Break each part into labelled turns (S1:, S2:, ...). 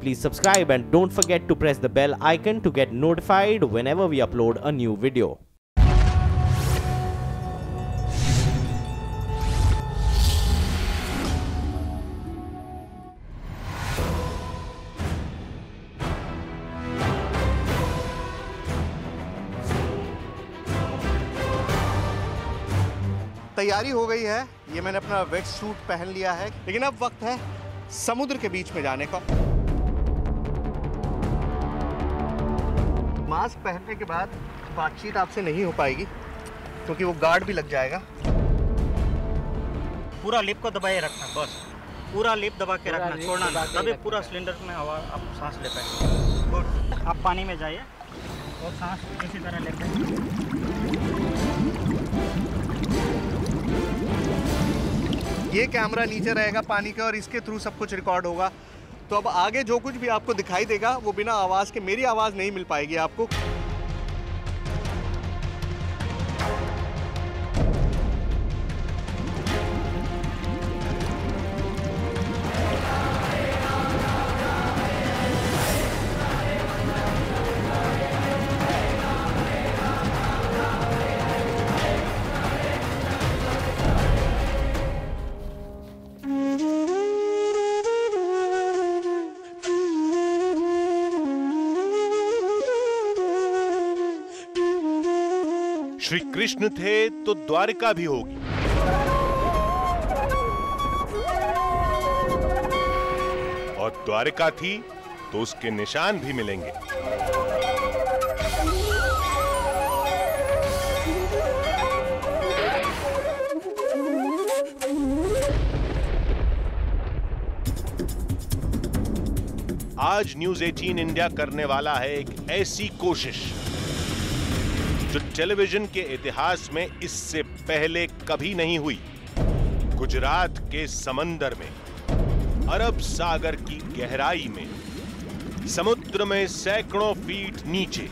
S1: please subscribe and don't forget to press the bell icon to get notified whenever we upload a new video.
S2: तैयारी हो गई है, ये मैंने अपना वेट सूट पहन लिया है, लेकिन अब वक्त है समुद्र के बीच में जाने का। मास्क पहनने के बाद बातचीत आपसे नहीं हो पाएगी क्योंकि वो गार्ड भी लग जाएगा।
S3: पूरा लिप को दबाए रखना, बस पूरा लिप दबा के रखना, छोड़ना नहीं, तभी पूरा सिलेंडर में हवा आप सांस ले पाएंगे। गुड। आप पानी में जाइए और सांस इसी तरह लेकर।
S2: ये कैमरा नीचे रहेगा पानी का और इसके थ्रू सब कुछ रिकॉर्ड होगा। तो अब आगे जो कुछ भी आपको दिखाई देगा वो बिना आवाज़ के, मेरी आवाज़ नहीं मिल पाएगी आपको।
S4: श्री कृष्ण थे तो द्वारिका भी होगी, और द्वारिका थी तो उसके निशान भी मिलेंगे। आज न्यूज़ 18 इंडिया करने वाला है एक ऐसी कोशिश जो टेलीविजन के इतिहास में इससे पहले कभी नहीं हुई। गुजरात के समंदर में, अरब सागर की गहराई में, समुद्र में सैकड़ों फीट नीचे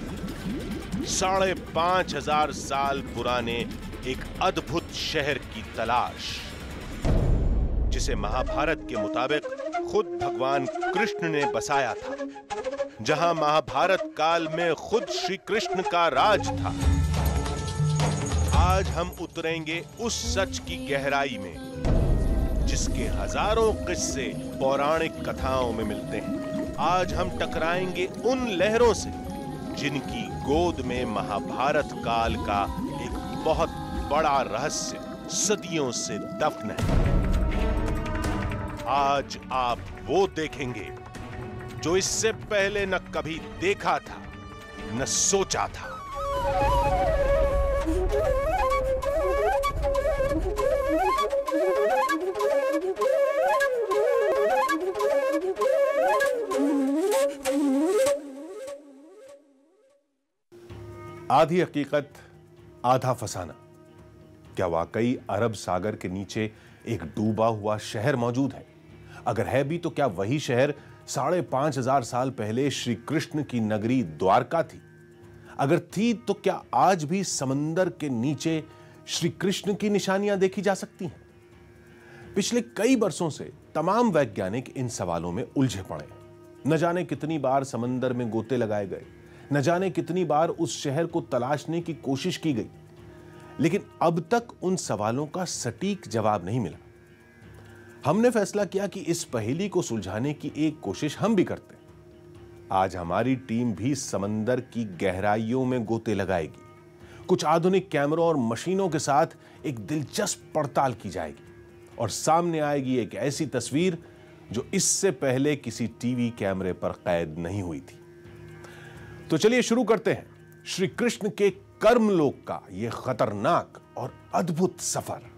S4: 5,500 साल पुराने एक अद्भुत शहर की तलाश, जिसे महाभारत के मुताबिक खुद भगवान कृष्ण ने बसाया था, जहां महाभारत काल में खुद श्री कृष्ण का राज था। आज हम उतरेंगे उस सच की गहराई में जिसके हजारों किस्से पौराणिक कथाओं में मिलते हैं। आज हम टकराएंगे उन लहरों से जिनकी गोद में महाभारत काल का एक बहुत बड़ा रहस्य सदियों से दफन है। आज आप वो देखेंगे जो इससे पहले न कभी देखा था, न सोचा था।
S5: आधी हकीकत आधा फसाना। क्या वाकई अरब सागर के नीचे एक डूबा हुआ शहर मौजूद है? अगर है भी तो क्या वही शहर 5,500 साल पहले श्री कृष्ण की नगरी द्वारका थी? अगर थी तो क्या आज भी समंदर के नीचे श्री कृष्ण की निशानियां देखी जा सकती हैं? पिछले कई वर्षों से तमाम वैज्ञानिक इन सवालों में उलझे पड़े हैं। न जाने कितनी बार समंदर में गोते लगाए गए, न जाने कितनी बार उस शहर को तलाशने की कोशिश की गई, लेकिन अब तक उन सवालों का सटीक जवाब नहीं मिला। हमने फैसला किया कि इस पहेली को सुलझाने की एक कोशिश हम भी करते हैं। आज हमारी टीम भी समंदर की गहराइयों में गोते लगाएगी। कुछ आधुनिक कैमरों और मशीनों के साथ एक दिलचस्प पड़ताल की जाएगी और सामने आएगी एक ऐसी तस्वीर जो इससे पहले किसी टीवी कैमरे पर कैद नहीं हुई थी। तो चलिए शुरू करते हैं श्री कृष्ण के कर्मलोक का यह खतरनाक और अद्भुत सफर।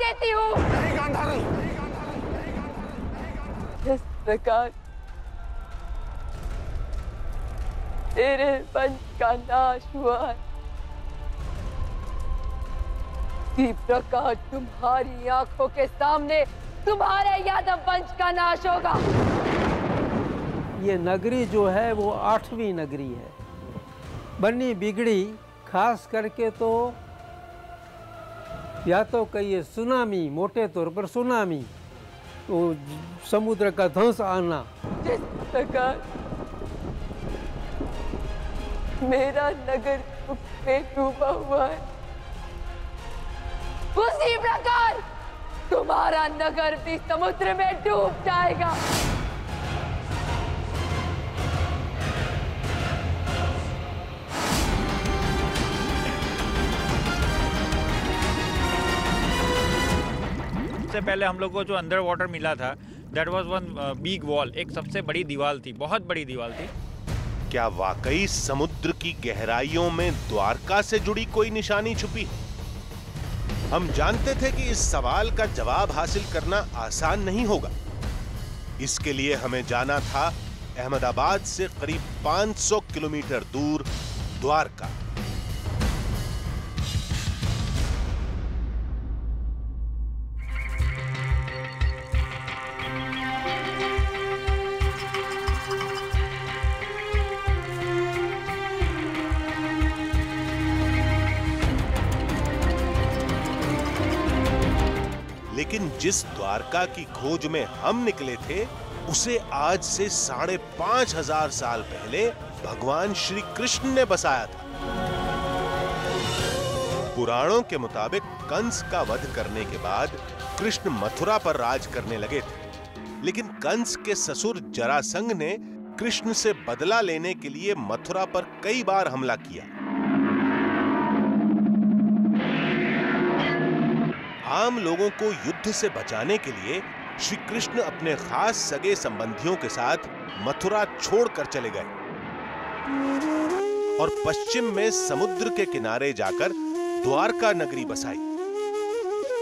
S6: देती हूँ। इस प्रकार तेरे वंश का नाश हुआ है। उसी प्रकार तुम्हारी आंखों के सामने तुम्हारे यादव वंश का नाश होगा।
S7: ये नगरी जो है वो 8वीं नगरी है, बनी बिगड़ी खास करके तो या तो कहिए सुनामी, मोटे तौर पर सुनामी, तो समुद्र का ध्वंस आना।
S6: जिस प्रकार मेरा नगर दुख में डूबा हुआ है, उसी प्रकार तुम्हारा नगर भी समुद्र में डूब जाएगा।
S8: सबसे पहले हम लोग को जो अंडर वाटर मिला था, that was one big wall, एक सबसे बड़ी दीवार थी, बहुत बड़ी दीवार थी।
S4: क्या वाकई समुद्र की गहराइयों में द्वारका से जुड़ी कोई निशानी छुपी? हम जानते थे कि इस सवाल का जवाब हासिल करना आसान नहीं होगा। इसके लिए हमें जाना था अहमदाबाद से करीब 500 किलोमीटर दूर द्वारका। लेकिन जिस द्वारका की खोज में हम निकले थे, उसे आज से 5,500 साल पहले भगवान श्री कृष्ण ने बसाया था। पुराणों के मुताबिक कंस का वध करने के बाद कृष्ण मथुरा पर राज करने लगे थे, लेकिन कंस के ससुर जरासंध ने कृष्ण से बदला लेने के लिए मथुरा पर कई बार हमला किया। आम लोगों को युद्ध से बचाने के लिए श्री कृष्ण अपने खास सगे संबंधियों के साथ मथुरा छोड़कर चले गए और पश्चिम में समुद्र के किनारे जाकर द्वारका नगरी बसाई।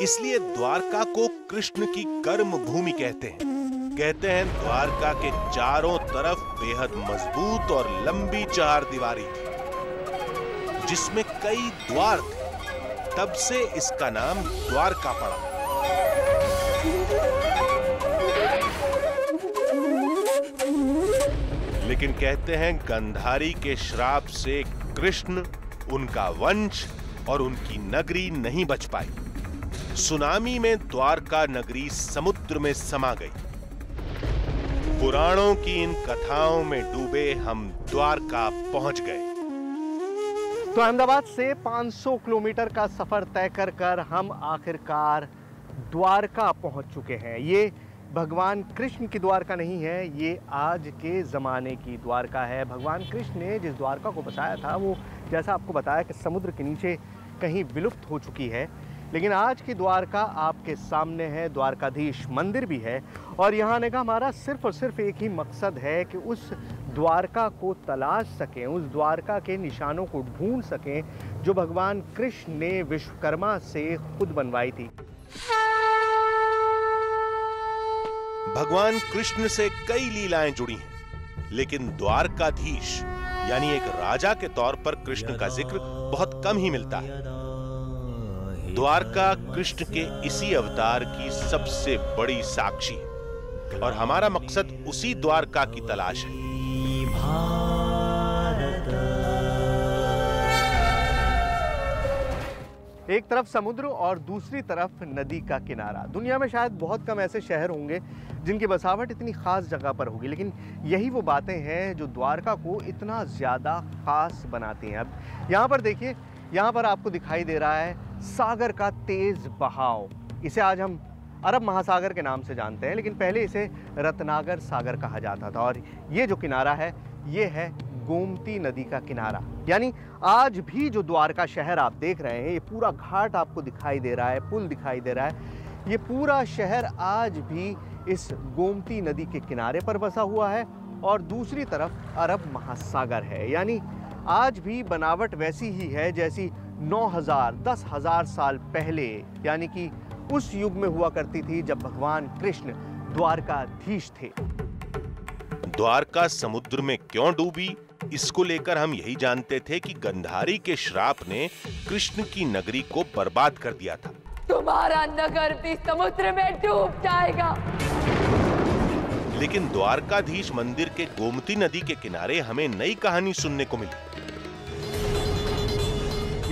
S4: इसलिए द्वारका को कृष्ण की कर्म भूमि कहते हैं द्वारका के चारों तरफ बेहद मजबूत और लंबी चारदीवारी थी, जिसमें कई द्वार थे। तब से इसका नाम द्वारका पड़ा। लेकिन कहते हैं गंधारी के श्राप से कृष्ण, उनका वंश और उनकी नगरी नहीं बच पाई। सुनामी में द्वारका नगरी समुद्र में समा गई। पुराणों की इन कथाओं में डूबे हम द्वारका पहुंच गए।
S2: तो अहमदाबाद से 500 किलोमीटर का सफर तय कर हम आखिरकार द्वारका पहुंच चुके हैं। ये भगवान कृष्ण की द्वारका नहीं है, ये आज के ज़माने की द्वारका है। भगवान कृष्ण ने जिस द्वारका को बसाया था वो, जैसा आपको बताया, कि समुद्र के नीचे कहीं विलुप्त हो चुकी है। लेकिन आज की द्वारका आपके सामने है, द्वारकाधीश मंदिर भी है। और यहाँ आने का हमारा सिर्फ और सिर्फ एक ही मकसद है कि उस द्वारका को तलाश सकें, उस द्वारका के निशानों को ढूंढ सकें जो भगवान कृष्ण ने विश्वकर्मा से खुद बनवाई थी।
S4: भगवान कृष्ण से कई लीलाएं जुड़ी हैं, लेकिन द्वारकाधीश यानी एक राजा के तौर पर कृष्ण का जिक्र बहुत कम ही मिलता है। द्वारका कृष्ण के इसी अवतार की सबसे बड़ी साक्षी है और हमारा मकसद उसी द्वारका की तलाश है।
S2: एक तरफ समुद्र और दूसरी तरफ नदी का किनारा। दुनिया में शायद बहुत कम ऐसे शहर होंगे जिनकी बसावट इतनी ख़ास जगह पर होगी, लेकिन यही वो बातें हैं जो द्वारका को इतना ज़्यादा ख़ास बनाती हैं। अब यहाँ पर देखिए, यहाँ पर आपको दिखाई दे रहा है सागर का तेज़ बहाव। इसे आज हम अरब महासागर के नाम से जानते हैं, लेकिन पहले इसे रत्नागर सागर कहा जाता था। और ये जो किनारा है, ये है गोमती नदी का किनारा। यानी आज भी जो द्वारका शहर आप देख रहे हैं, ये पूरा घाट आपको दिखाई दे रहा है, पुल दिखाई दे रहा है, ये पूरा शहर आज भी इस गोमती नदी के किनारे पर बसा हुआ है और दूसरी तरफ अरब महासागर है। यानी आज भी बनावट वैसी ही है जैसी 9,000 10,000 साल पहले, यानी कि उस युग में हुआ करती थी जब भगवान कृष्ण द्वारकाधीश थे।
S4: द्वारका समुद्र में क्यों डूबी इसको लेकर हम यही जानते थे कि गंधारी के श्राप ने कृष्ण की नगरी को बर्बाद कर दिया था।
S6: तुम्हारा नगर भी समुद्र में डूब जाएगा।
S4: लेकिन द्वारकाधीश मंदिर के गोमती नदी के किनारे हमें नई कहानी सुनने को मिली।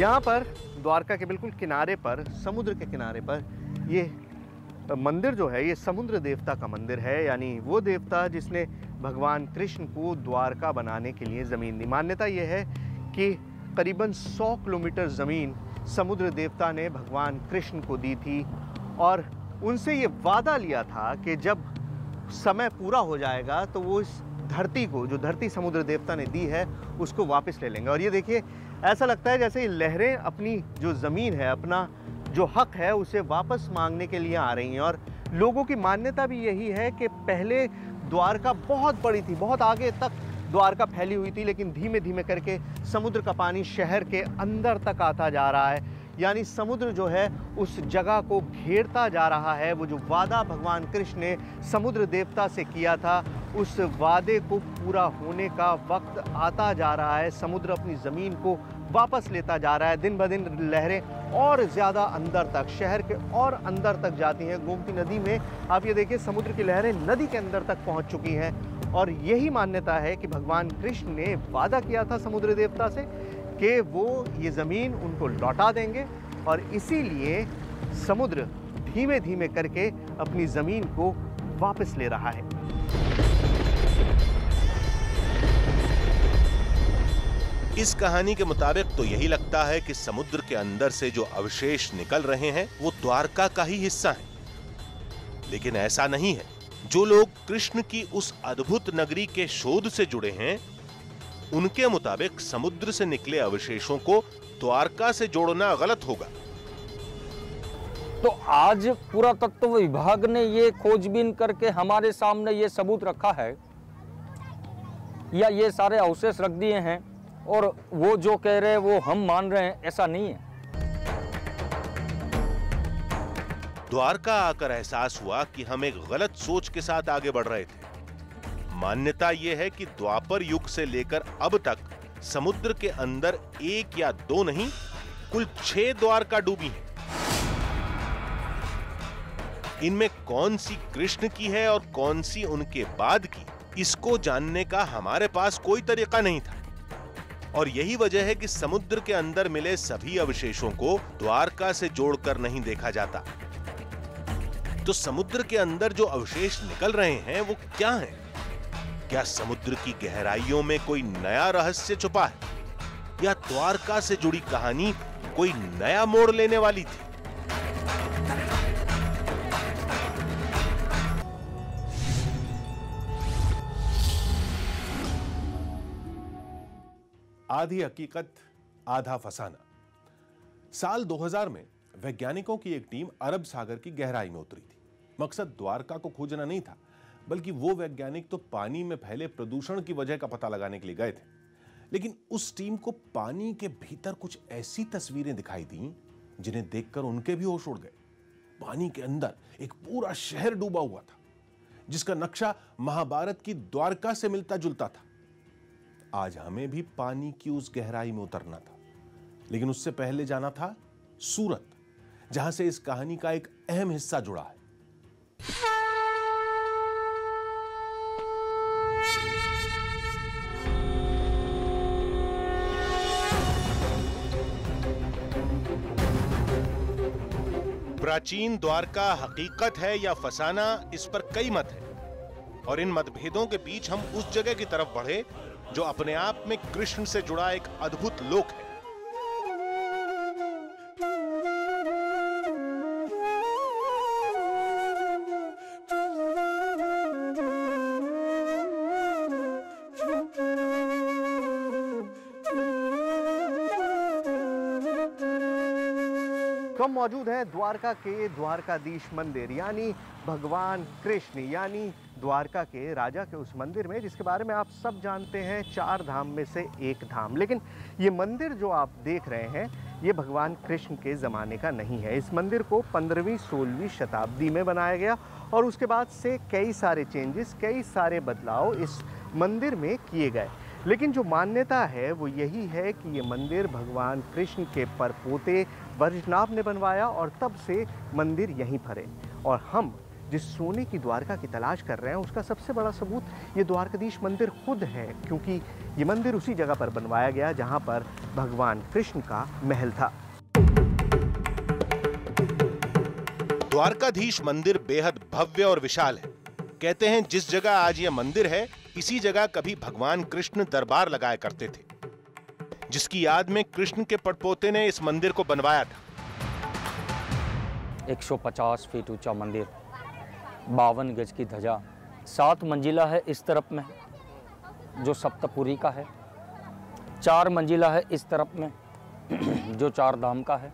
S2: यहाँ पर द्वारका के बिल्कुल किनारे पर, समुद्र के किनारे पर, ये मंदिर जो है ये समुद्र देवता का मंदिर है, यानी वो देवता जिसने भगवान कृष्ण को द्वारका बनाने के लिए ज़मीन दी। मान्यता ये है कि करीबन 100 किलोमीटर ज़मीन समुद्र देवता ने भगवान कृष्ण को दी थी और उनसे ये वादा लिया था कि जब समय पूरा हो जाएगा तो वो इस धरती को, जो धरती समुद्र देवता ने दी है, उसको वापस ले लेंगे। और ये देखिए, ऐसा लगता है जैसे ये लहरें अपनी जो ज़मीन है, अपना जो हक है, उसे वापस मांगने के लिए आ रही हैं। और लोगों की मान्यता भी यही है कि पहले द्वारका बहुत बड़ी थी, बहुत आगे तक द्वारका फैली हुई थी, लेकिन धीमे धीमे करके समुद्र का पानी शहर के अंदर तक आता जा रहा है, यानी समुद्र जो है उस जगह को घेरता जा रहा है। वो जो वादा भगवान कृष्ण ने समुद्र देवता से किया था, उस वादे को पूरा होने का वक्त आता जा रहा है। समुद्र अपनी ज़मीन को वापस लेता जा रहा है। दिन ब दिन लहरें और ज़्यादा अंदर तक, शहर के और अंदर तक जाती हैं। गोमती नदी में आप ये देखिए, समुद्र की लहरें नदी के अंदर तक पहुंच चुकी हैं। और यही मान्यता है कि भगवान कृष्ण ने वादा किया था समुद्र देवता से कि वो ये ज़मीन उनको लौटा देंगे, और इसीलिए समुद्र धीमे धीमे करके अपनी ज़मीन को वापस ले रहा है।
S4: इस कहानी के मुताबिक तो यही लगता है कि समुद्र के अंदर से जो अवशेष निकल रहे हैं वो द्वारका का ही हिस्सा है। लेकिन ऐसा नहीं है। जो लोग कृष्ण की उस अद्भुत नगरी के शोध से जुड़े हैं, उनके मुताबिक समुद्र से निकले अवशेषों को द्वारका से जोड़ना गलत होगा।
S9: तो आज पुरातत्व विभाग ने ये खोजबीन करके हमारे सामने ये सबूत रखा है, या ये सारे अवशेष रख दिए हैं, और वो जो कह रहे हैं वो हम मान रहे हैं, ऐसा नहीं है।
S4: द्वारका आकर एहसास हुआ कि हम एक गलत सोच के साथ आगे बढ़ रहे थे। मान्यता यह है कि द्वापर युग से लेकर अब तक समुद्र के अंदर 1 या 2 नहीं, कुल 6 द्वारका डूबी हैं। इनमें कौन सी कृष्ण की है और कौन सी उनके बाद की, इसको जानने का हमारे पास कोई तरीका नहीं था। और यही वजह है कि समुद्र के अंदर मिले सभी अवशेषों को द्वारका से जोड़कर नहीं देखा जाता। तो समुद्र के अंदर जो अवशेष निकल रहे हैं वो क्या हैं? क्या समुद्र की गहराइयों में कोई नया रहस्य छुपा है, या द्वारका से जुड़ी कहानी कोई नया मोड़ लेने वाली थी?
S5: आधी हकीकत आधा फसाना। साल 2000 में वैज्ञानिकों की एक टीम अरब सागर की गहराई में उतरी थी। मकसद द्वारका को खोजना नहीं था, बल्कि वो वैज्ञानिक तो पानी में फैले प्रदूषण की वजह का पता लगाने के लिए गए थे। लेकिन उस टीम को पानी के भीतर कुछ ऐसी तस्वीरें दिखाई दी जिन्हें देखकर उनके भी होश उड़ गए। पानी के अंदर एक पूरा शहर डूबा हुआ था, जिसका नक्शा महाभारत की द्वारका से मिलता जुलता था। आज हमें भी पानी की उस गहराई में उतरना था, लेकिन उससे पहले जाना था सूरत, जहां से इस कहानी का एक अहम हिस्सा जुड़ा है।
S4: प्राचीन द्वारका हकीकत है या फसाना, इस पर कई मत हैं। और इन मतभेदों के बीच हम उस जगह की तरफ बढ़े जो अपने आप में कृष्ण से जुड़ा एक अद्भुत लोक है।
S2: हम मौजूद हैं द्वारका के द्वारकाधीश मंदिर, यानी भगवान कृष्ण, यानी द्वारका के राजा के उस मंदिर में, जिसके बारे में आप सब जानते हैं 4 धाम में से एक धाम। लेकिन ये मंदिर जो आप देख रहे हैं, ये भगवान कृष्ण के ज़माने का नहीं है। इस मंदिर को 15वीं-16वीं शताब्दी में बनाया गया और उसके बाद से कई सारे चेंजेस, कई सारे बदलाव इस मंदिर में किए गए। लेकिन जो मान्यता है वो यही है कि ये मंदिर भगवान कृष्ण के परपोते वज्रनाभ ने बनवाया और तब से मंदिर यहीं पर है। और हम जिस सोने की द्वारका की तलाश कर रहे हैं उसका सबसे बड़ा सबूत ये द्वारकाधीश मंदिर खुद है, क्योंकि ये मंदिर उसी जगह पर बनवाया गया जहां पर भगवान कृष्ण का महल था।
S4: द्वारकाधीश मंदिर बेहद भव्य और विशाल है। कहते हैं जिस जगह आज यह मंदिर है इसी जगह कभी भगवान कृष्ण दरबार लगाया करते थे, जिसकी याद में कृष्ण के पड़पोते ने इस मंदिर को बनवाया था।
S9: 150 फीट ऊंचा मंदिर, 52 गज की ध्वजा, 7 मंजिला है इस तरफ में जो सप्तपुरी का है, 4 मंजिला है इस तरफ में जो 4 धाम का है।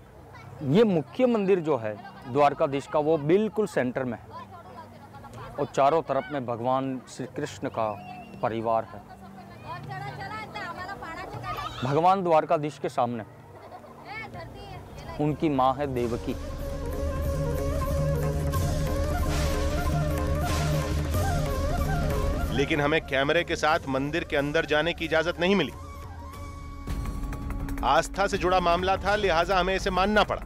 S9: ये मुख्य मंदिर जो है द्वारकाधीश का वो बिल्कुल सेंटर में है और चारों तरफ में भगवान श्री कृष्ण का परिवार है। भगवान द्वारकाधीश के सामने उनकी माँ है देवकी।
S4: लेकिन हमें कैमरे के साथ मंदिर के अंदर जाने की इजाजत नहीं मिली। आस्था से जुड़ा मामला था, लिहाजा हमें इसे मानना पड़ा।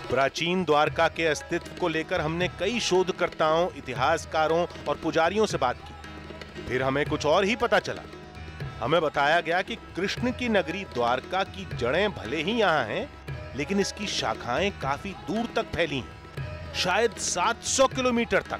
S4: प्राचीन द्वारका के अस्तित्व को लेकर हमने कई शोधकर्ताओं, इतिहासकारों और पुजारियों से बात की। फिर हमें कुछ और ही पता चला। हमें बताया गया कि कृष्ण की नगरी द्वारका की जड़ें भले ही यहां हैं, लेकिन इसकी शाखाएं काफी दूर तक फैली हैं, शायद 700 किलोमीटर तक।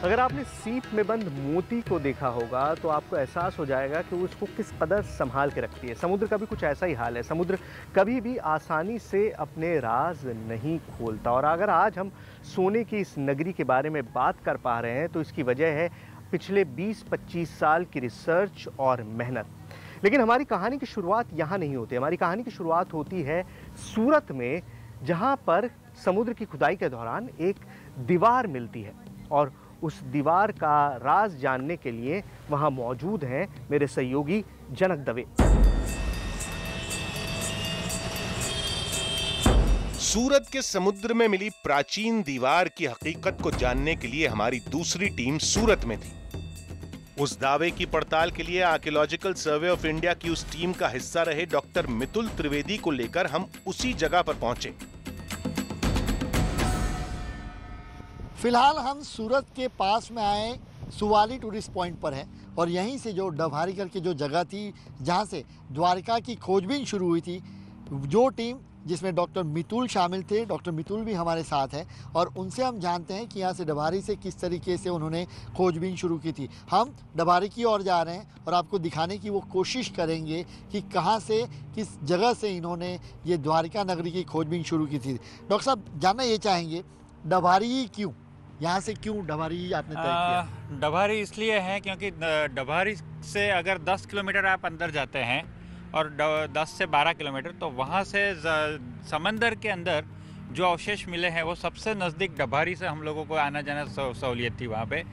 S2: अगर आपने सीप में बंद मोती को देखा होगा तो आपको एहसास हो जाएगा कि वो उसको किस कदर संभाल के रखती है। समुद्र का भी कुछ ऐसा ही हाल है। समुद्र कभी भी आसानी से अपने राज नहीं खोलता। और अगर आज हम सोने की इस नगरी के बारे में बात कर पा रहे हैं तो इसकी वजह है पिछले 20-25 साल की रिसर्च और मेहनत। लेकिन हमारी कहानी की शुरुआत यहाँ नहीं होती। हमारी कहानी की शुरुआत होती है सूरत में, जहाँ पर समुद्र की खुदाई के दौरान एक दीवार मिलती है। और उस दीवार का राज जानने के लिए वहां मौजूद हैं मेरे सहयोगी जनक दवे।
S4: सूरत के समुद्र में मिली प्राचीन दीवार की हकीकत को जानने के लिए हमारी दूसरी टीम सूरत में थी। उस दावे की पड़ताल के लिए आर्कियोलॉजिकल सर्वे ऑफ इंडिया की उस टीम का हिस्सा रहे डॉक्टर मितुल त्रिवेदी को लेकर हम उसी जगह पर पहुंचे।
S10: फिलहाल हम सूरत के पास में आए सुवाली टूरिस्ट पॉइंट पर हैं और यहीं से जो डभारी करके जो जगह थी जहां से द्वारका की खोजबीन शुरू हुई थी, जो टीम जिसमें डॉक्टर मितुल शामिल थे, डॉक्टर मितुल भी हमारे साथ हैं और उनसे हम जानते हैं कि यहाँ से डभारी से किस तरीके से उन्होंने खोजबीन शुरू की थी। हम डभारी की ओर जा रहे हैं और आपको दिखाने की वो कोशिश करेंगे कि कहाँ से, किस जगह से इन्होंने ये द्वारका नगरी की खोजबीन शुरू की थी। डॉक्टर साहब, जानना ये चाहेंगे डभारी क्यों, यहाँ से क्यों डभारी आपने तय किया?
S8: डभारी इसलिए है क्योंकि डभारी से अगर 10 किलोमीटर आप अंदर जाते हैं और 10 से 12 किलोमीटर, तो वहाँ से समंदर के अंदर जो अवशेष मिले हैं वो सबसे नज़दीक डभारी से हम लोगों को आना जाना सहूलियत थी वहाँ पे।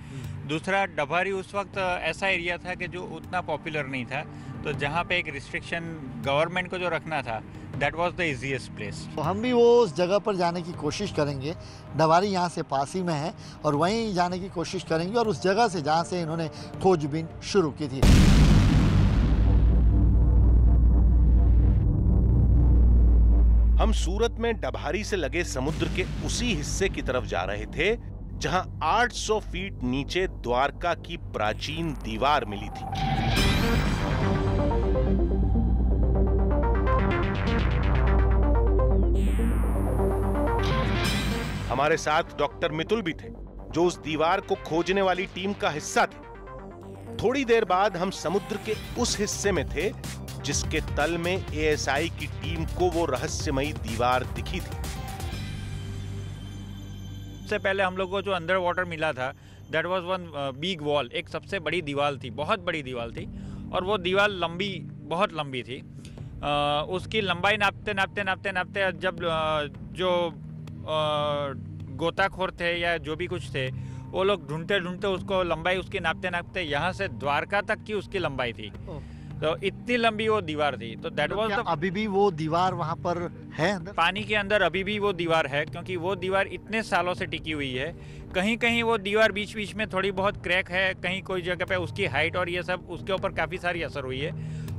S8: दूसरा, डभारी उस वक्त ऐसा एरिया था कि जो उतना पॉपुलर नहीं था, तो जहाँ पे एक रिस्ट्रिक्शन गवर्नमेंट को जो रखना था, that was the easiest place.
S10: तो हम भी वो उस जगह पर जाने की कोशिश करेंगे। डभारी यहाँ से पास ही में है और वहीं जाने की कोशिश करेंगे और उस जगह से जहाँ से इन्होंने खोजबीन शुरू की थी।
S4: हम सूरत में डभारी से लगे समुद्र के उसी हिस्से की तरफ जा रहे थे जहां 800 फीट नीचे द्वारका की प्राचीन दीवार मिली थी। हमारे साथ डॉक्टर मितुल भी थे, जो उस दीवार को खोजने वाली टीम का हिस्सा थे। थोड़ी देर बाद हम समुद्र के उस हिस्से में थे जिसके तल में एएसआई की टीम को वो रहस्यमयी दीवार दिखी थी।
S8: सबसे पहले हम लोग को जो अंडर वाटर मिला था, that was one big wall, एक सबसे बड़ी दीवार थी, बहुत बड़ी दीवार थी और वो दीवार लंबी, बहुत लंबी थी। उसकी लंबाई नापते नापते नापते नापते जब जो गोताखोर थे या जो भी कुछ थे, वो लोग ढूंढते ढूंढते उसको लंबाई उसकी नापते नापते यहाँ से द्वारका तक की उसकी लंबाई थी। तो इतनी लंबी वो दीवार थी। तो दैट वाज द
S10: अभी भी वो दीवार वहाँ पर है अंदर?
S8: पानी के अंदर अभी भी वो दीवार है, क्योंकि वो दीवार इतने सालों से टिकी हुई है। कहीं कहीं वो दीवार बीच बीच में थोड़ी बहुत क्रैक है, कहीं कोई जगह पे उसकी हाइट और ये सब उसके ऊपर काफ़ी सारी असर हुई है,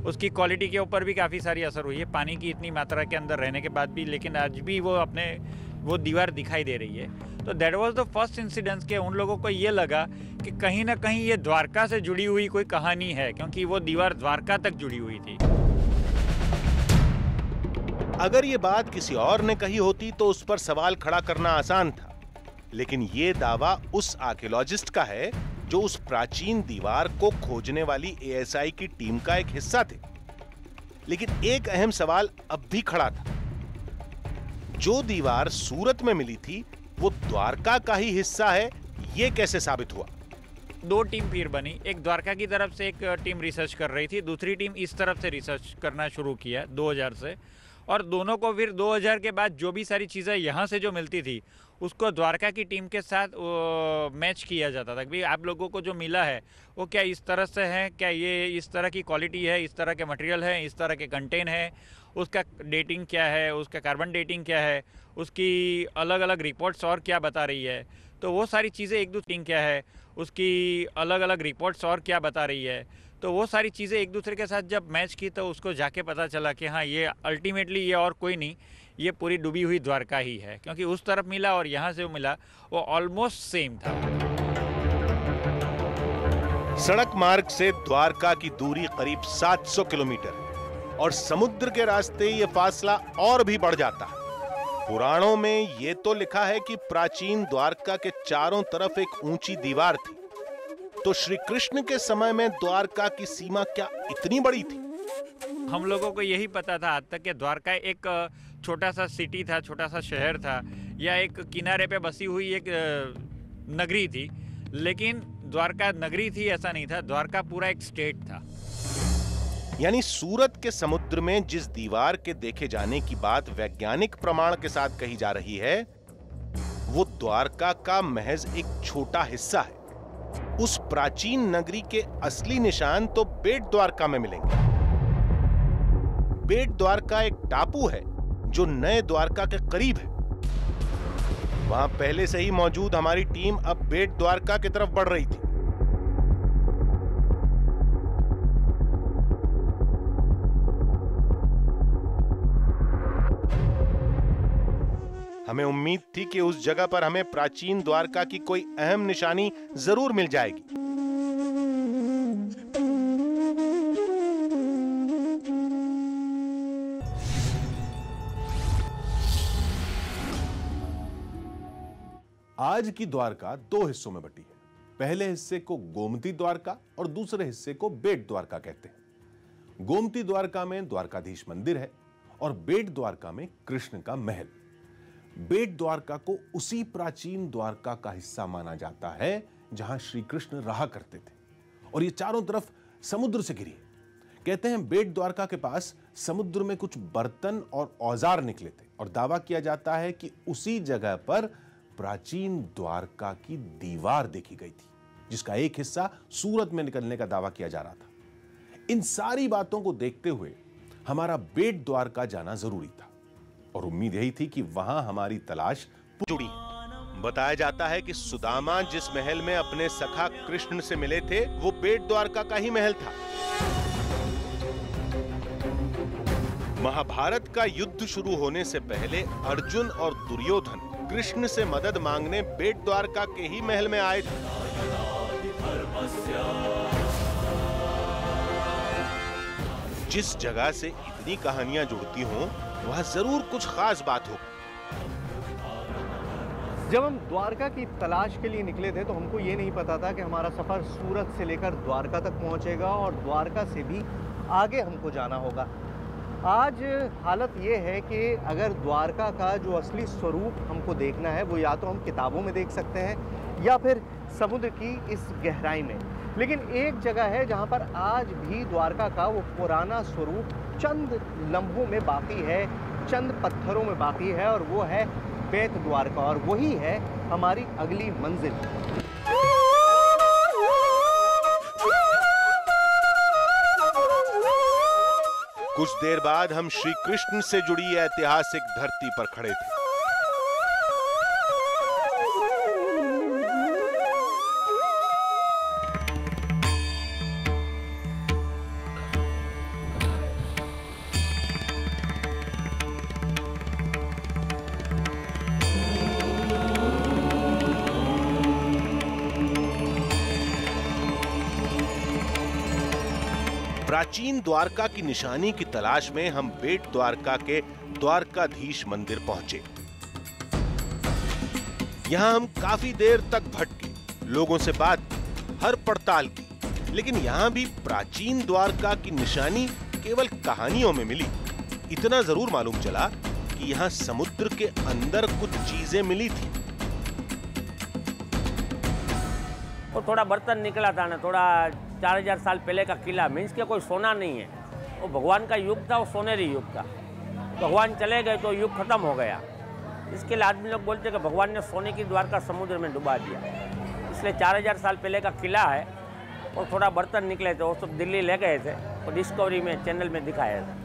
S8: उसकी क्वालिटी के ऊपर भी काफ़ी सारी असर हुई है पानी की इतनी मात्रा के अंदर रहने के बाद भी, लेकिन आज भी वो दीवार दिखाई दे रही है। तो that was the first incidence के उन लोगों को ये लगा कि कहीं ना कहीं ये द्वारका से जुड़ी हुई कोई कहानी है, क्योंकि वो दीवार द्वारका तक जुड़ी हुई थी।
S4: अगर ये बात किसी और ने कही होती तो उस पर सवाल खड़ा करना आसान था, लेकिन ये दावा उस आर्कियोलॉजिस्ट का है जो उस प्राचीन दीवार को खोजने वाली एएसआई की टीम का एक हिस्सा थे। लेकिन एक अहम सवाल अब भी खड़ा था, जो दीवार सूरत में मिली थी वो द्वारका का ही हिस्सा है, ये कैसे साबित हुआ?
S8: दो टीम फिर बनी, एक द्वारका की तरफ से एक टीम रिसर्च कर रही थी, दूसरी टीम इस तरफ से रिसर्च करना शुरू किया 2000 से, और दोनों को फिर 2000 के बाद जो भी सारी चीज़ें यहाँ से जो मिलती थी उसको द्वारका की टीम के साथ मैच किया जाता था कि आप लोगों को जो मिला है वो क्या इस तरह से है, क्या ये इस तरह की क्वालिटी है, इस तरह के मटेरियल है, इस तरह के कंटेंट है, उसका डेटिंग क्या है, उसका कार्बन डेटिंग क्या है, उसकी अलग अलग रिपोर्ट्स और क्या बता रही है। तो वो सारी चीज़ें एक दूसरे क्या है, उसकी अलग अलग रिपोर्ट्स और क्या बता रही है, तो वो सारी चीज़ें एक दूसरे के साथ जब मैच की तो उसको जाके पता चला कि हाँ ये अल्टीमेटली ये और कोई नहीं, ये पूरी डूबी हुई द्वारका ही है, क्योंकि उस तरफ मिला और यहाँ से मिला वो ऑलमोस्ट सेम था।
S4: सड़क मार्ग से द्वारका की दूरी करीब 700 किलोमीटर है और समुद्र के रास्ते ये फासला और भी बढ़ जाता है। पुराणों में ये तो लिखा है कि प्राचीन द्वारका के चारों तरफ एक ऊंची दीवार थी, तो श्री कृष्ण के समय में द्वारका की सीमा क्या इतनी बड़ी थी?
S8: हम लोगों को यही पता था आज तक कि द्वारका एक छोटा सा सिटी था, छोटा सा शहर था, या एक किनारे पे बसी हुई एक नगरी थी, लेकिन द्वारका नगरी थी ऐसा नहीं था, द्वारका पूरा एक स्टेट था।
S4: यानी सूरत के समुद्र में जिस दीवार के देखे जाने की बात वैज्ञानिक प्रमाण के साथ कही जा रही है, वो द्वारका का महज एक छोटा हिस्सा है। उस प्राचीन नगरी के असली निशान तो बेट द्वारका में मिलेंगे। बेट द्वारका एक टापू है जो नए द्वारका के करीब है। वहां पहले से ही मौजूद हमारी टीम अब बेट द्वारका की तरफ बढ़ रही थी। हमें उम्मीद थी कि उस जगह पर हमें प्राचीन द्वारका की कोई अहम निशानी जरूर मिल जाएगी।
S5: आज की द्वारका दो हिस्सों में बटी है। पहले हिस्से को गोमती द्वारका और दूसरे हिस्से को बेट द्वारका कहते हैं। गोमती द्वारका में द्वारकाधीश मंदिर है और बेट द्वारका में कृष्ण का महल। बेट द्वारका को उसी प्राचीन द्वारका का हिस्सा माना जाता है जहां श्री कृष्ण रहा करते थे, और ये चारों तरफ समुद्र से घिरी है। कहते हैं बेट द्वारका के पास समुद्र में कुछ बर्तन और औजार निकले थे, और दावा किया जाता है कि उसी जगह पर प्राचीन द्वारका की दीवार देखी गई थी, जिसका एक हिस्सा सूरत में निकलने का दावा किया जा रहा था। इन सारी बातों को देखते हुए हमारा बेट द्वारका जाना जरूरी था, और उम्मीद यही थी कि वहां हमारी तलाश
S4: जुड़ी। बताया जाता है कि सुदामा जिस महल में अपने सखा कृष्ण से मिले थे वो बेट द्वारका का ही महल था। महाभारत का युद्ध शुरू होने से पहले अर्जुन और दुर्योधन कृष्ण से मदद मांगने बेट द्वारका के ही महल में आए थे। जिस जगह से इतनी कहानियां जुड़ती हों, वहां जरूर कुछ खास बात हो।
S2: जब हम द्वारका की तलाश के लिए निकले थे तो हमको ये नहीं पता था कि हमारा सफ़र सूरत से लेकर द्वारका तक पहुंचेगा और द्वारका से भी आगे हमको जाना होगा। आज हालत ये है कि अगर द्वारका का जो असली स्वरूप हमको देखना है वो या तो हम किताबों में देख सकते हैं या फिर समुद्र की इस गहराई में, लेकिन एक जगह है जहाँ पर आज भी द्वारका का वो पुराना स्वरूप चंद लम्हों में बाकी है, चंद पत्थरों में बाकी है, और वो है बेट द्वारका, और वही है हमारी अगली मंजिल।
S4: कुछ देर बाद हम श्री कृष्ण से जुड़ी ऐतिहासिक धरती पर खड़े थे। प्राचीन द्वारका की निशानी की तलाश में हम बेट द्वारका के द्वारकाधीश मंदिर पहुंचे। यहां हम काफी देर तक भटके, लोगों से बात की, हर पड़ताल की, लेकिन यहां भी प्राचीन द्वारका की निशानी केवल कहानियों में मिली। इतना जरूर मालूम चला कि यहां समुद्र के अंदर कुछ चीजें मिली थी।
S11: वो थोड़ा बर्तन निकला था ना, थोड़ा 4000 साल पहले का किला, मीन्स के कोई सोना नहीं है, वो भगवान का युग था, वो सोनेरी युग था। भगवान चले गए तो युग खत्म हो गया। इसके लिए आदमी लोग बोलते हैं कि भगवान ने सोने की द्वारका समुद्र में डुबा दिया, इसलिए 4000 साल पहले का किला है। और थोड़ा बर्तन निकले थे, वो सब दिल्ली ले गए थे और डिस्कवरी में चैनल में दिखाया था।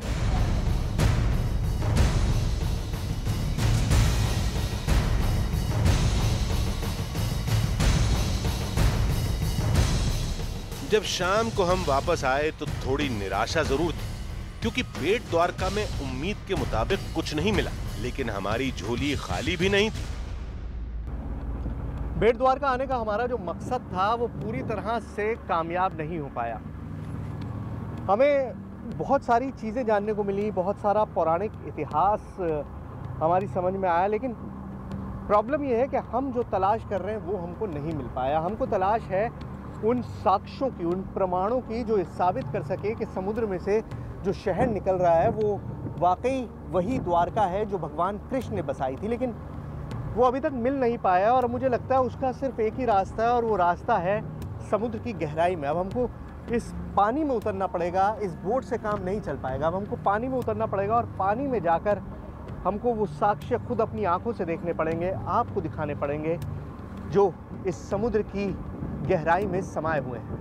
S4: जब शाम को हम वापस आए तो थोड़ी निराशा जरूर थी, क्योंकि बेट द्वारका में उम्मीद के मुताबिक कुछ नहीं मिला, लेकिन हमारी झोली खाली भी नहीं थी।
S2: बेट द्वारका आने का हमारा जो मकसद था वो पूरी तरह से कामयाब नहीं हो पाया। हमें बहुत सारी चीज़ें जानने को मिली, बहुत सारा पौराणिक इतिहास हमारी समझ में आया, लेकिन प्रॉब्लम ये है कि हम जो तलाश कर रहे हैं वो हमको नहीं मिल पाया। हमको तलाश है उन साक्ष्यों की, उन प्रमाणों की जो साबित कर सके कि समुद्र में से जो शहर निकल रहा है वो वाकई वही द्वारका है जो भगवान कृष्ण ने बसाई थी, लेकिन वो अभी तक मिल नहीं पाया। और मुझे लगता है उसका सिर्फ एक ही रास्ता है, और वो रास्ता है समुद्र की गहराई में। अब हमको इस पानी में उतरना पड़ेगा, इस बोट से काम नहीं चल पाएगा। अब हमको पानी में उतरना पड़ेगा और पानी में जाकर हमको वो साक्ष्य खुद अपनी आंखों से देखने पड़ेंगे, आपको दिखाने पड़ेंगे, जो इस समुद्र की गहराई में समाये हुए हैं।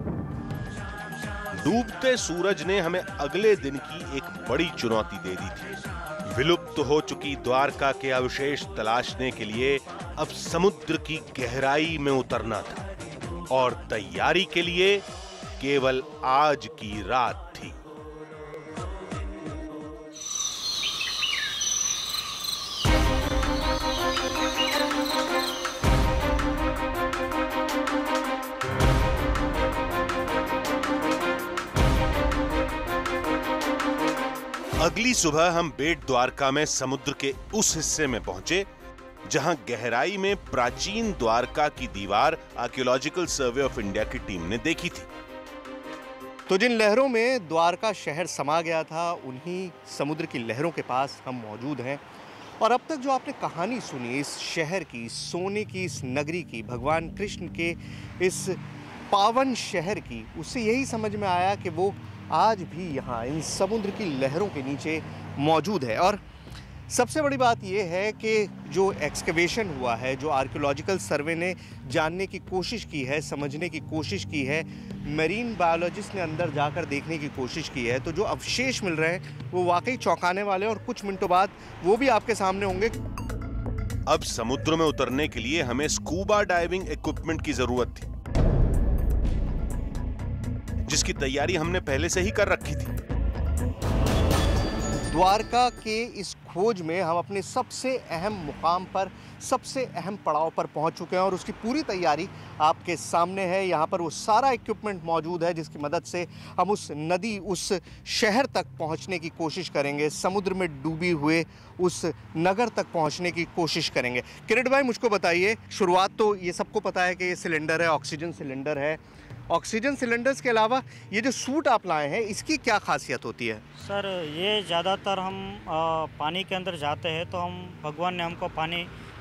S4: डूबते सूरज ने हमें अगले दिन की एक बड़ी चुनौती दे दी थी। विलुप्त हो चुकी द्वारका के अवशेष तलाशने के लिए अब समुद्र की गहराई में उतरना था, और तैयारी के लिए केवल आज की रात थी। अगली सुबह हम बेट द्वारका में समुद्र के उस हिस्से में पहुंचे जहां गहराई में प्राचीन द्वारका की दीवार आर्कियोलॉजिकल सर्वे ऑफ इंडिया की टीम ने देखी थी।
S2: तो जिन लहरों में द्वारका शहर समा गया था, उन्हीं समुद्र की लहरों के पास हम मौजूद हैं। और अब तक जो आपने कहानी सुनी इस शहर की, सोने की इस नगरी की, भगवान कृष्ण के इस पावन शहर की, उससे यही समझ में आया कि वो आज भी यहाँ इन समुद्र की लहरों के नीचे मौजूद है। और सबसे बड़ी बात यह है कि जो एक्सकवेशन हुआ है, जो आर्कियोलॉजिकल सर्वे ने जानने की कोशिश की है, समझने की कोशिश की है, मरीन बायोलॉजिस्ट ने अंदर जाकर देखने की कोशिश की है, तो जो अवशेष मिल रहे हैं वो वाकई चौंकाने वाले हैं, और कुछ मिनटों बाद वो भी आपके सामने होंगे।
S4: अब समुद्र में उतरने के लिए हमें स्कूबा डाइविंग इक्विपमेंट की जरूरत थी, जिसकी तैयारी हमने पहले से ही कर रखी थी।
S2: द्वारका के इस खोज में हम अपने सबसे अहम मुकाम पर, सबसे अहम पड़ाव पर पहुंच चुके हैं, और उसकी पूरी तैयारी आपके सामने है। यहाँ पर वो सारा इक्विपमेंट मौजूद है जिसकी मदद से हम उस नदी, उस शहर तक पहुंचने की कोशिश करेंगे, समुद्र में डूबी हुए उस नगर तक पहुंचने की कोशिश करेंगे। किरीट भाई, मुझको बताइए, शुरुआत तो ये सबको पता है कि ये सिलेंडर है, ऑक्सीजन सिलेंडर है। ऑक्सीजन सिलेंडर्स के अलावा ये जो सूट आप लाए हैं, इसकी क्या खासियत होती है?
S3: सर, ये ज़्यादातर हम पानी के अंदर जाते हैं तो हम, भगवान ने हमको पानी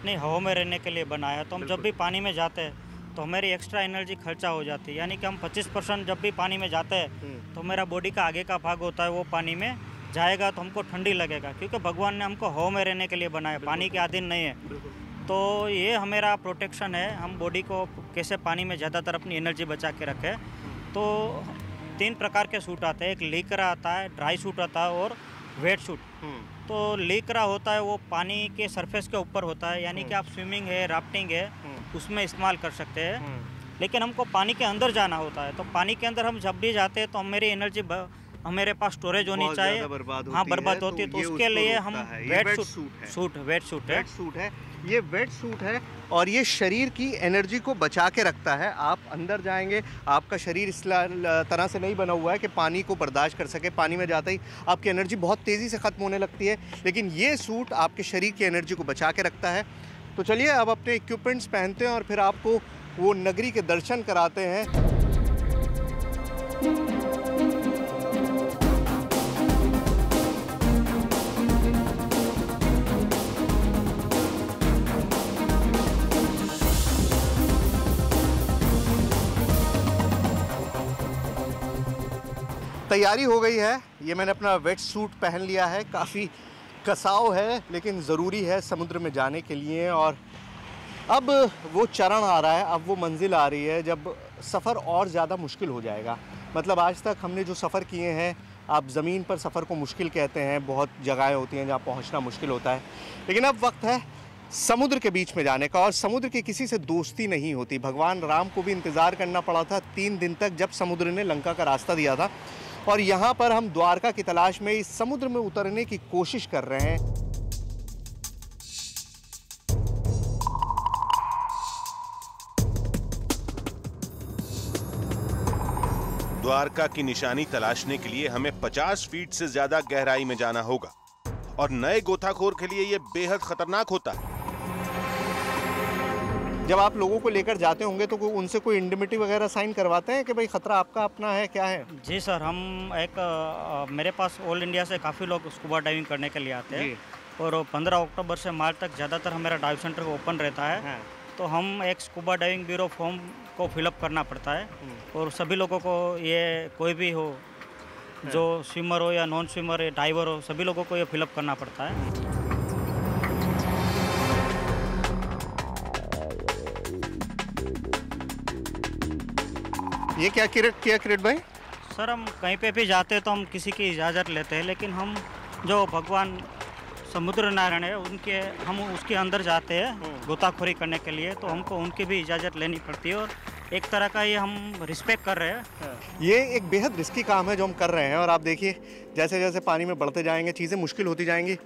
S3: नहीं हवा में रहने के लिए बनाया, तो हम जब भी पानी में जाते हैं तो हमारी एक्स्ट्रा एनर्जी खर्चा हो जाती है। यानी कि हम 25% जब भी पानी में जाते हैं तो मेरा बॉडी का आगे का भाग होता है वो पानी में जाएगा तो हमको ठंडी लगेगा, क्योंकि भगवान ने हमको हवा में रहने के लिए बनाया, पानी के अधीन नहीं है। तो ये हमारा प्रोटेक्शन है, हम बॉडी को कैसे पानी में ज़्यादातर अपनी एनर्जी बचा के रखें। तो 3 प्रकार के सूट आते हैं। एक लीकरा आता है, ड्राई सूट आता है और वेट सूट। तो लीकरा होता है वो पानी के सरफेस के ऊपर होता है, यानी कि आप स्विमिंग है, राफ्टिंग है, उसमें इस्तेमाल कर सकते हैं। लेकिन हमको पानी के अंदर जाना होता है, तो पानी के अंदर हम जब भी जाते हैं तो हमारी एनर्जी हमारे पास स्टोरेज होनी चाहिए। हाँ, बर्बाद होती है, तो उसके लिए हम वेट सूट है।
S2: ये वेट सूट है और ये शरीर की एनर्जी को बचा के रखता है। आप अंदर जाएंगे, आपका शरीर इस तरह से नहीं बना हुआ है कि पानी को बर्दाश्त कर सके। पानी में जाते ही आपकी एनर्जी बहुत तेज़ी से ख़त्म होने लगती है, लेकिन ये सूट आपके शरीर की एनर्जी को बचा के रखता है। तो चलिए अब अपने इक्विपमेंट्स पहनते हैं और फिर आपको वो नगरी के दर्शन कराते हैं। तैयारी हो गई है। ये मैंने अपना वेट सूट पहन लिया है। काफ़ी कसाव है लेकिन ज़रूरी है समुद्र में जाने के लिए। और अब वो चरण आ रहा है, अब वो मंजिल आ रही है जब सफ़र और ज़्यादा मुश्किल हो जाएगा। मतलब आज तक हमने जो सफ़र किए हैं, आप ज़मीन पर सफ़र को मुश्किल कहते हैं, बहुत जगहें होती हैं जहाँ पहुँचना मुश्किल होता है, लेकिन अब वक्त है समुद्र के बीच में जाने का। और समुद्र की किसी से दोस्ती नहीं होती। भगवान राम को भी इंतज़ार करना पड़ा था 3 दिन तक, जब समुद्र ने लंका का रास्ता दिया था। और यहाँ पर हम द्वारका की तलाश में इस समुद्र में उतरने की कोशिश कर रहे हैं।
S4: द्वारका की निशानी तलाशने के लिए हमें 50 फीट से ज्यादा गहराई में जाना होगा और नए गोताखोर के लिए यह बेहद खतरनाक होता है।
S2: जब आप लोगों को लेकर जाते होंगे तो उनसे कोई इंडिमिटी वगैरह साइन करवाते हैं कि भाई खतरा आपका अपना है, क्या है?
S3: जी सर, हम मेरे पास ऑल इंडिया से काफ़ी लोग स्कूबा डाइविंग करने के लिए आते हैं और 15 अक्टूबर से मार्च तक ज़्यादातर हमारा डाइव सेंटर ओपन रहता है। तो हम एक स्कूबा डाइविंग ब्यूरो फॉर्म को फिलअप करना पड़ता है और सभी लोगों को, ये कोई भी हो, जो स्विमर हो या नॉन स्विमर, डाइवर हो, सभी लोगों को ये फिलअप करना पड़ता है।
S2: ये क्या किरट भाई?
S3: सर, हम कहीं पे भी जाते हैं तो हम किसी की इजाज़त लेते हैं, लेकिन हम जो भगवान समुद्र नारायण है हम उसके अंदर जाते हैं गोताखोरी करने के लिए, तो हमको उनकी भी इजाज़त लेनी पड़ती है और एक तरह का ये हम रिस्पेक्ट कर रहे हैं।
S2: ये एक बेहद रिस्की काम है जो हम कर रहे हैं। और आप देखिए जैसे जैसे पानी में बढ़ते जाएंगे चीज़ें मुश्किल होती जाएंगी।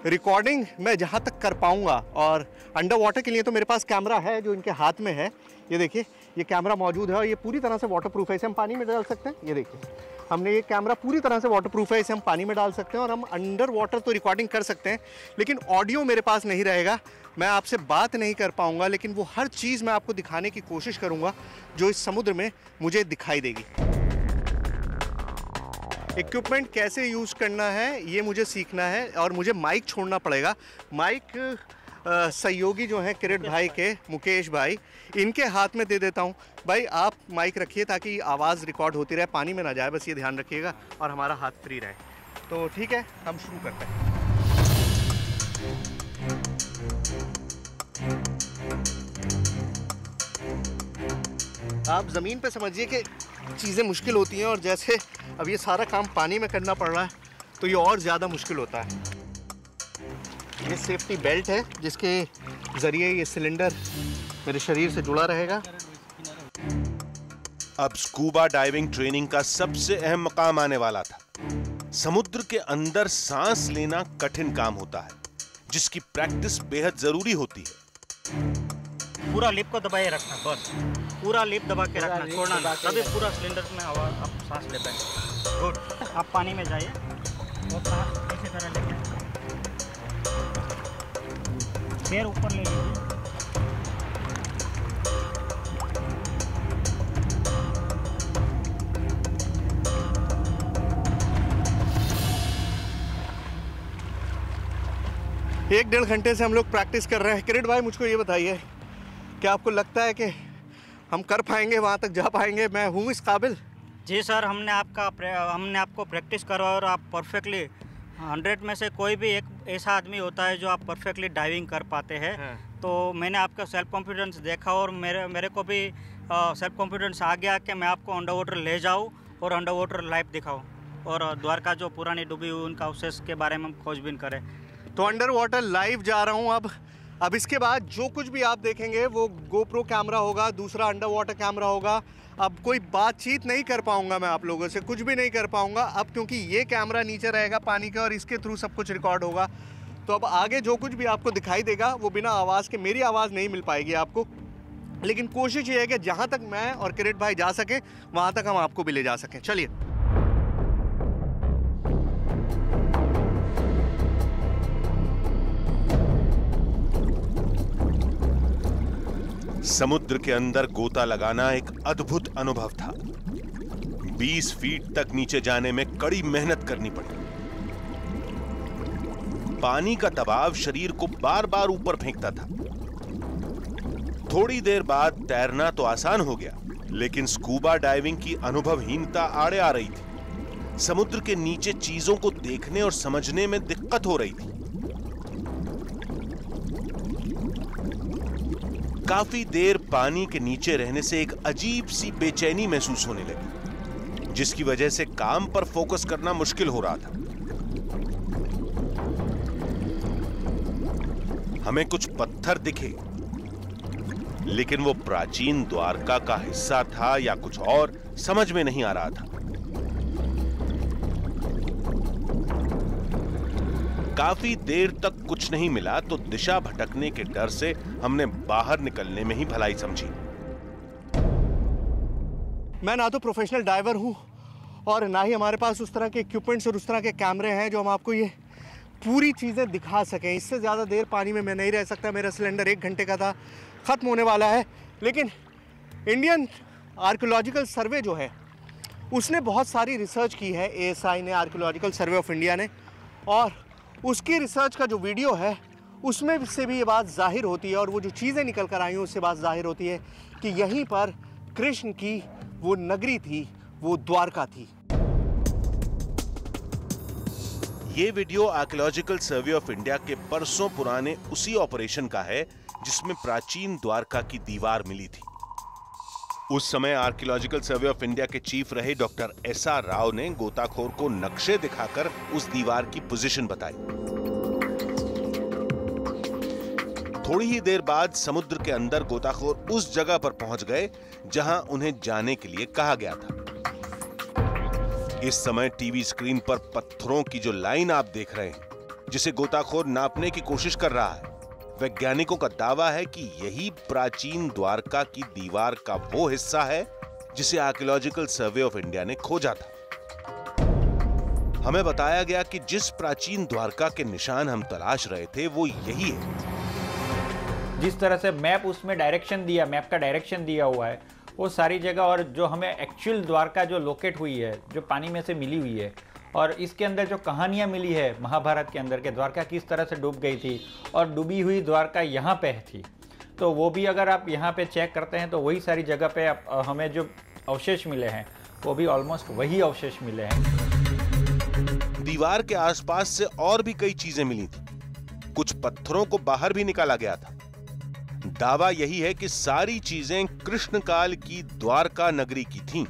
S2: रिकॉर्डिंग मैं जहाँ तक कर पाऊँगा, और अंडर वाटर के लिए तो मेरे पास कैमरा है जो इनके हाथ में है। ये देखिए, ये कैमरा मौजूद है और ये पूरी तरह से वाटरप्रूफ है। इसे हम पानी में डाल सकते हैं। ये देखिए, हमने ये कैमरा पूरी तरह से वाटरप्रूफ है, इसे हम पानी में डाल सकते हैं और हम अंडर वाटर तो रिकॉर्डिंग कर सकते हैं, लेकिन ऑडियो मेरे पास नहीं रहेगा। मैं आपसे बात नहीं कर पाऊंगा, लेकिन वो हर चीज़ मैं आपको दिखाने की कोशिश करूंगा जो इस समुद्र में मुझे दिखाई देगी। इक्विपमेंट कैसे यूज़ करना है ये मुझे सीखना है और मुझे माइक छोड़ना पड़ेगा। माइक सहयोगी जो हैं किरट भाई के, मुकेश भाई, इनके हाथ में दे देता हूं। भाई आप माइक रखिए ताकि आवाज़ रिकॉर्ड होती रहे, पानी में ना जाए, बस ये ध्यान रखिएगा और हमारा हाथ फ्री रहे। तो ठीक है, हम शुरू करते हैं। आप ज़मीन पे समझिए कि चीज़ें मुश्किल होती हैं और जैसे अब ये सारा काम पानी में करना पड़ रहा है तो ये और ज़्यादा मुश्किल होता है। ये सेफ्टी बेल्ट है जिसके ज़रिए ये सिलेंडर मेरे शरीर से जुड़ा रहेगा।
S4: अब स्कूबा डाइविंग ट्रेनिंग का सबसे अहम मकाम आने वाला था। समुद्र के अंदर सांस लेना कठिन काम होता है जिसकी प्रैक्टिस बेहद जरूरी होती है।
S3: पूरा लिप को दबाए रखना, बस पूरा लिप दबा के रखना, छोड़ना ना, तभी पूरा सिलेंडर में हवा आप सांस ले पाएंगे। गुड। आप पानी में जाइए और सांस इसी तरह लेके पैर ऊपर ले लीजिए।
S2: एक 1.5 घंटे से हम लोग प्रैक्टिस कर रहे हैं। किरट भाई, मुझको ये बताइए, क्या आपको लगता है कि हम कर पाएंगे, वहाँ तक जा पाएंगे? मैं हूँ इस काबिल?
S3: जी सर, हमने आपको प्रैक्टिस करवाया और आप परफेक्टली 100 में से कोई भी एक ऐसा आदमी होता है जो आप परफेक्टली डाइविंग कर पाते हैं। तो मैंने आपका सेल्फ कॉन्फिडेंस देखा और मेरे को भी सेल्फ कॉन्फिडेंस आ गया कि मैं आपको अंडर वाटर ले जाऊँ और अंडर वाटर लाइफ दिखाओ और द्वारका जो पुरानी डूबी हुई उनका अवशेष के बारे में हम खोजबीन करें।
S2: तो अंडर वाटर लाइव जा रहा हूँ अब इसके बाद जो कुछ भी आप देखेंगे वो गोप्रो कैमरा होगा, दूसरा अंडर वाटर कैमरा होगा। अब कोई बातचीत नहीं कर पाऊंगा मैं आप लोगों से, कुछ भी नहीं कर पाऊंगा अब, क्योंकि ये कैमरा नीचे रहेगा पानी का और इसके थ्रू सब कुछ रिकॉर्ड होगा। तो अब आगे जो कुछ भी आपको दिखाई देगा वो बिना आवाज़ के, मेरी आवाज़ नहीं मिल पाएगी आपको, लेकिन कोशिश ये है कि जहाँ तक मैं और किरीट भाई जा सके वहाँ तक हम आपको भी ले जा सकें। चलिए।
S4: समुद्र के अंदर गोता लगाना एक अद्भुत अनुभव था। 20 फीट तक नीचे जाने में कड़ी मेहनत करनी पड़ी। पानी का दबाव शरीर को बार बार ऊपर फेंकता था। थोड़ी देर बाद तैरना तो आसान हो गया, लेकिन स्कूबा डाइविंग की अनुभवहीनता आड़े आ रही थी। समुद्र के नीचे चीजों को देखने और समझने में दिक्कत हो रही थी। काफी देर पानी के नीचे रहने से एक अजीब सी बेचैनी महसूस होने लगी, जिसकी वजह से काम पर फोकस करना मुश्किल हो रहा था। हमें कुछ पत्थर दिखे, लेकिन वो प्राचीन द्वारका का हिस्सा था या कुछ और, समझ में नहीं आ रहा था। काफी देर तक कुछ नहीं मिला तो दिशा भटकने के डर से हमने बाहर निकलने में ही भलाई समझी।
S2: मैं ना तो प्रोफेशनल डाइवर हूं और ना ही हमारे पास उस तरह के इक्विपमेंट्स और उस तरह के कैमरे हैं जो हम आपको ये पूरी चीजें दिखा सकें। इससे ज्यादा देर पानी में मैं नहीं रह सकता। मेरा सिलेंडर 1 घंटे का था, खत्म होने वाला है। लेकिन इंडियन आर्कियोलॉजिकल सर्वे जो है उसने बहुत सारी रिसर्च की है, ASI ने, आर्कियोलॉजिकल सर्वे ऑफ इंडिया ने, और उसकी रिसर्च का जो वीडियो है उसमें से भी ये बात जाहिर होती है और वो जो चीज़ें निकल कर आई हैं उससे बात जाहिर होती है कि यहीं पर कृष्ण की वो नगरी थी, वो द्वारका थी।
S4: ये video archaeological survey of India के बरसों पुराने उसी ऑपरेशन का है जिसमें प्राचीन द्वारका की दीवार मिली थी। उस समय आर्कियोलॉजिकल सर्वे ऑफ इंडिया के चीफ रहे डॉक्टर SR राव ने गोताखोर को नक्शे दिखाकर उस दीवार की पोजीशन बताई। थोड़ी ही देर बाद समुद्र के अंदर गोताखोर उस जगह पर पहुंच गए जहां उन्हें जाने के लिए कहा गया था। इस समय टीवी स्क्रीन पर पत्थरों की जो लाइन आप देख रहे हैं, जिसे गोताखोर नापने की कोशिश कर रहा है, वैज्ञानिकों का दावा है कि यही प्राचीन द्वारका की दीवार का वो हिस्सा है जिसे आर्कियोलॉजिकल सर्वे ऑफ इंडिया ने खोजा था। हमें बताया गया कि जिस प्राचीन द्वारका के निशान हम तलाश रहे थे वो यही है।
S8: जिस तरह से मैप उसमें डायरेक्शन दिया, मैप का डायरेक्शन दिया हुआ है, वो सारी जगह, और जो हमें एक्चुअल द्वारका जो लोकेट हुई है, जो पानी में से मिली हुई है, और इसके अंदर जो कहानियाँ मिली है महाभारत के अंदर के द्वारका किस तरह से डूब गई थी और डूबी हुई द्वारका यहाँ पे थी, तो वो भी अगर आप यहाँ पे चेक करते हैं तो वही सारी जगह पे हमें जो अवशेष मिले हैं वो भी ऑलमोस्ट वही अवशेष मिले हैं।
S4: दीवार के आसपास से और भी कई चीजें मिली थी। कुछ पत्थरों को बाहर भी निकाला गया था। दावा यही है कि सारी चीजें कृष्ण काल की द्वारका नगरी की थीं।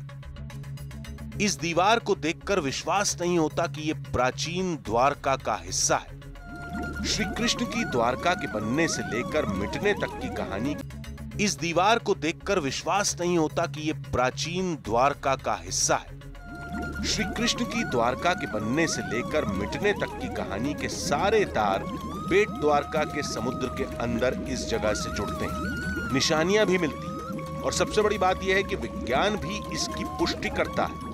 S4: इस दीवार को देखकर विश्वास नहीं होता कि यह प्राचीन द्वारका का हिस्सा है। श्री कृष्ण की द्वारका के बनने से लेकर मिटने तक की कहानी, इस दीवार को देखकर विश्वास नहीं होता कि यह प्राचीन द्वारका का हिस्सा है। श्री कृष्ण की द्वारका के बनने से लेकर मिटने तक की कहानी के सारे तार बेट द्वारका के समुद्र के अंदर इस जगह से जुड़ते हैं। निशानियां भी मिलती हैं और सबसे बड़ी बात यह है कि विज्ञान भी इसकी पुष्टि करता है।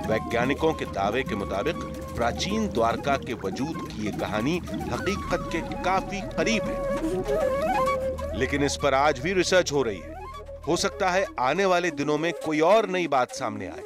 S4: वैज्ञानिकों के दावे के मुताबिक प्राचीन द्वारका के वजूद की ये कहानी हकीकत के काफी करीब है, लेकिन इस पर आज भी रिसर्च हो रही है। हो सकता है आने वाले दिनों में कोई और नई बात सामने आए।